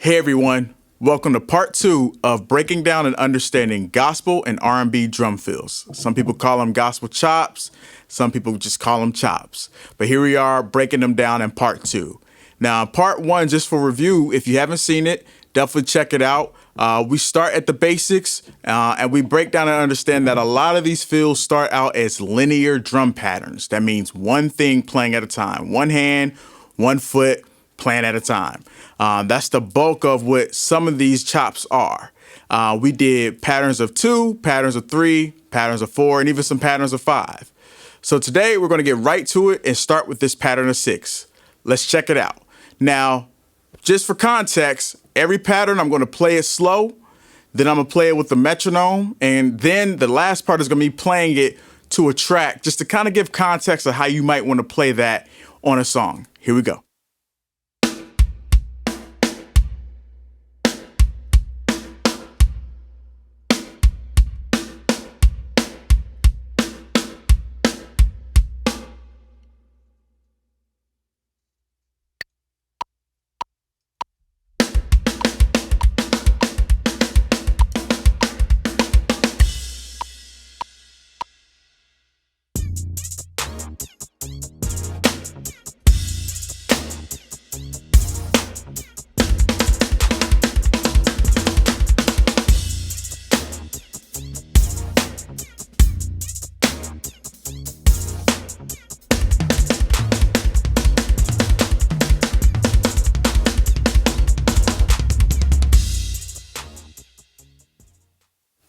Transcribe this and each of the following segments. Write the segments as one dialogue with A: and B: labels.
A: Hey everyone, welcome to part 2 of breaking down and understanding gospel and R&B drum fills. Some people call them gospel chops, some people just call them chops. But here we are breaking them down in part 2. Now, part 1, just for review, if you haven't seen it, definitely check it out. We start at the basics and we break down and understand that a lot of these fills start out as linear drum patterns. That means one thing playing at a time, one hand, one foot, playing at a time. That's the bulk of what some of these chops are. We did patterns of 2, patterns of 3, patterns of 4, and even some patterns of 5. So today we're going to get right to it and start with this pattern of 6. Let's check it out. Now, just for context, every pattern I'm going to play it slow, then I'm going to play it with the metronome, and then the last part is going to be playing it to a track just to kind of give context of how you might want to play that on a song. Here we go.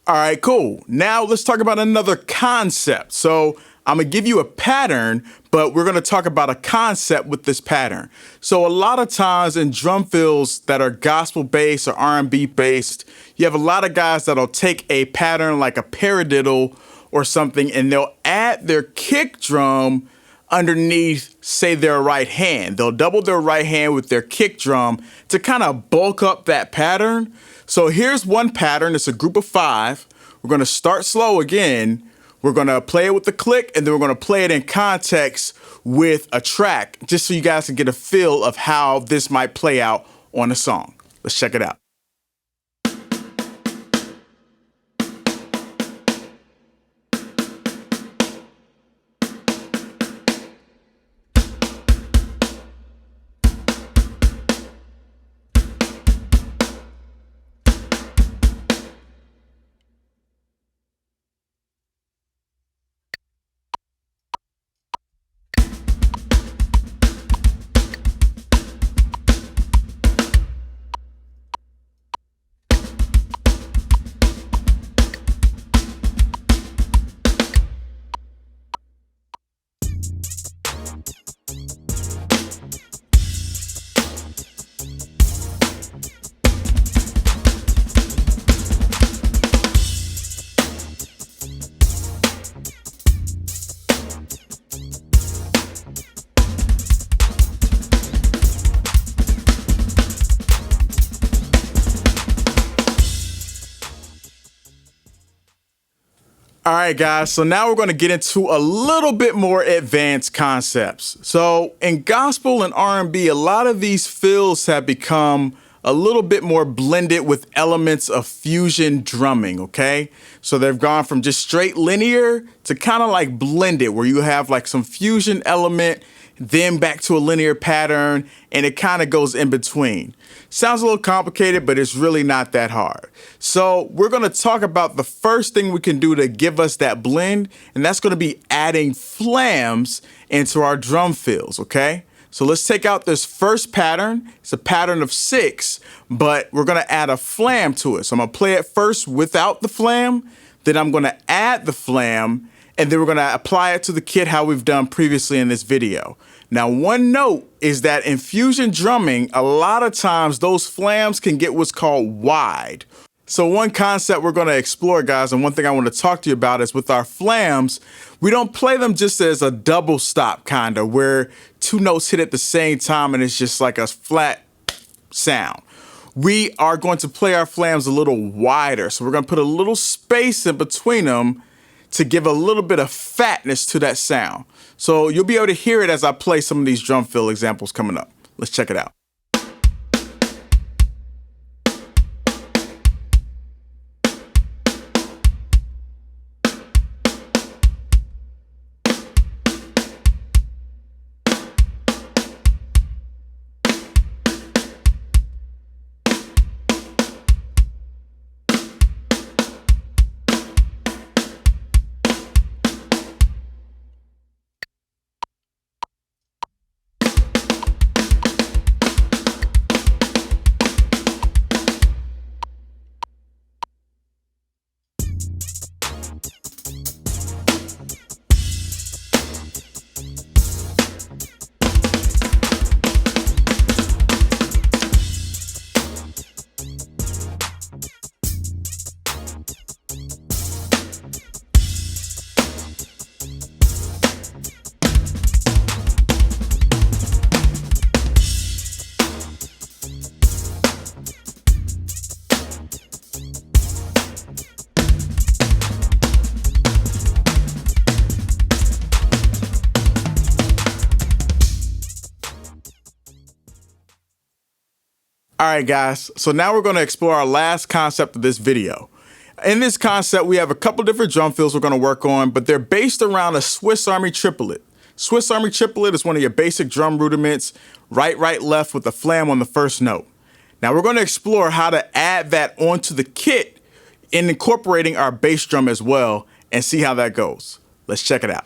A: All right, cool. Now let's talk about another concept. So I'm gonna give you a pattern, but we're gonna talk about a concept with this pattern. So a lot of times in drum fills that are gospel based or R&B based, you have a lot of guys that'll take a pattern like a paradiddle or something and they'll add their kick drum underneath, say, their right hand. They'll double their right hand with their kick drum to kind of bulk up that pattern. So here's one pattern. It's a group of 5. We're going to start slow again. We're going to play it with the click, and then we're going to play it in context with a track, just so you guys can get a feel of how this might play out on a song. Let's check it out. All right, guys, so now we're going to get into a little bit more advanced concepts. So in gospel and R&B, a lot of these fills have become a little bit more blended with elements of fusion drumming, okay? So they've gone from just straight linear to kind of like blended, where you have like some fusion element, then back to a linear pattern, and it kind of goes in between. Sounds a little complicated, but it's really not that hard. So we're going to talk about the first thing we can do to give us that blend, and that's going to be adding flams into our drum fills, okay? So let's take out this first pattern. It's a pattern of 6, but we're going to add a flam to it. So I'm going to play it first without the flam, then I'm going to add the flam, and then we're going to apply it to the kit how we've done previously in this video. Now, one note is that in fusion drumming, a lot of times those flams can get what's called wide. So one concept we're going to explore, guys, and one thing I want to talk to you about is with our flams, we don't play them just as a double stop kind of, where 2 notes hit at the same time and it's just like a flat sound. We are going to play our flams a little wider. So we're going to put a little space in between them to give a little bit of fatness to that sound. So you'll be able to hear it as I play some of these drum fill examples coming up. Let's check it out. All right, guys, so now we're going to explore our last concept of this video. In this concept, we have a couple different drum fills we're going to work on, but they're based around a Swiss Army triplet. Swiss Army triplet is one of your basic drum rudiments, right, right, left with the flam on the first note. Now we're going to explore how to add that onto the kit in incorporating our bass drum as well and see how that goes. Let's check it out.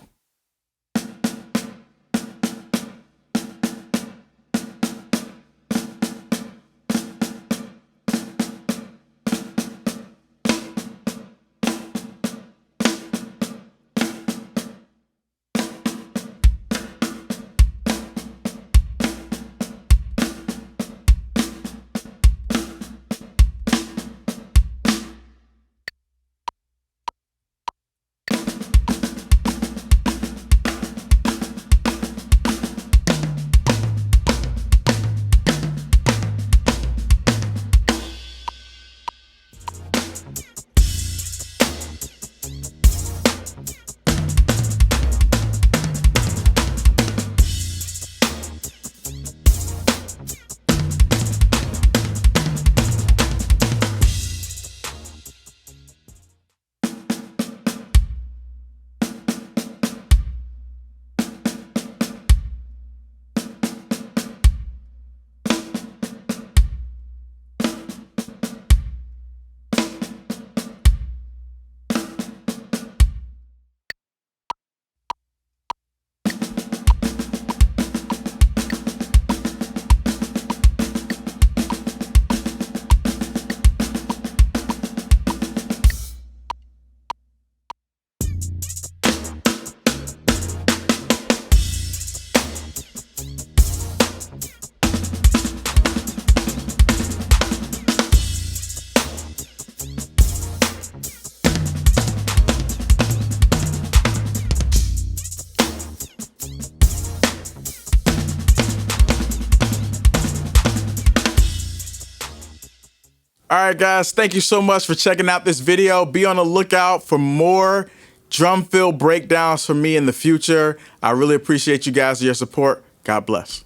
A: All right, guys, thank you so much for checking out this video. Be on the lookout for more drum fill breakdowns from me in the future. I really appreciate you guys and your support. God bless.